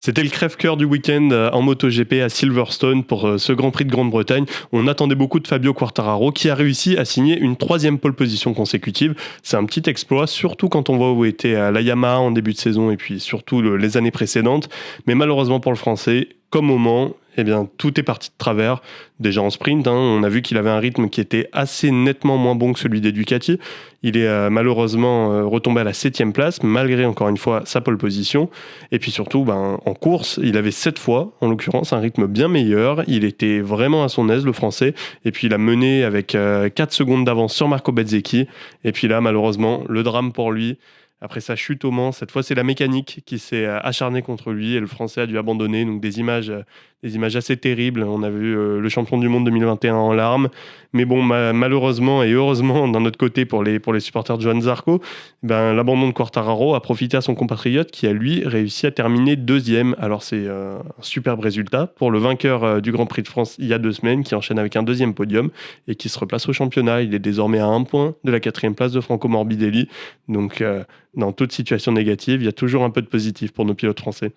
C'était le crève-cœur du week-end en MotoGP à Silverstone pour ce Grand Prix de Grande-Bretagne. On attendait beaucoup de Fabio Quartararo qui a réussi à signer une troisième pole position consécutive. C'est un petit exploit, surtout quand on voit où était la Yamaha en début de saison et puis surtout les années précédentes. Mais malheureusement pour le Français, comme au Mans, eh bien, tout est parti de travers. Déjà en sprint, on a vu qu'il avait un rythme qui était assez nettement moins bon que celui des Ducati. Il est malheureusement retombé à la 7e place, malgré encore une fois sa pole position. Et puis surtout, en course, il avait 7 fois, en l'occurrence, un rythme bien meilleur. Il était vraiment à son aise, le Français. Et puis il a mené avec 4 secondes d'avance sur Marco Bezzecchi. Et puis là, malheureusement, le drame pour lui. Après sa chute au Mans, cette fois c'est la mécanique qui s'est acharnée contre lui et le Français a dû abandonner. Donc des images assez terribles. On a vu le champion du monde 2021 en larmes. Mais bon, malheureusement et heureusement d'un autre côté pour les supporters de Johan Zarco, l'abandon de Quartararo a profité à son compatriote qui a lui réussi à terminer deuxième. Alors c'est un superbe résultat pour le vainqueur du Grand Prix de France il y a 2 semaines qui enchaîne avec un deuxième podium et qui se replace au championnat. Il est désormais à 1 point de la 4e place de Franco Morbidelli. Donc dans toute situation négative, il y a toujours un peu de positif pour nos pilotes français.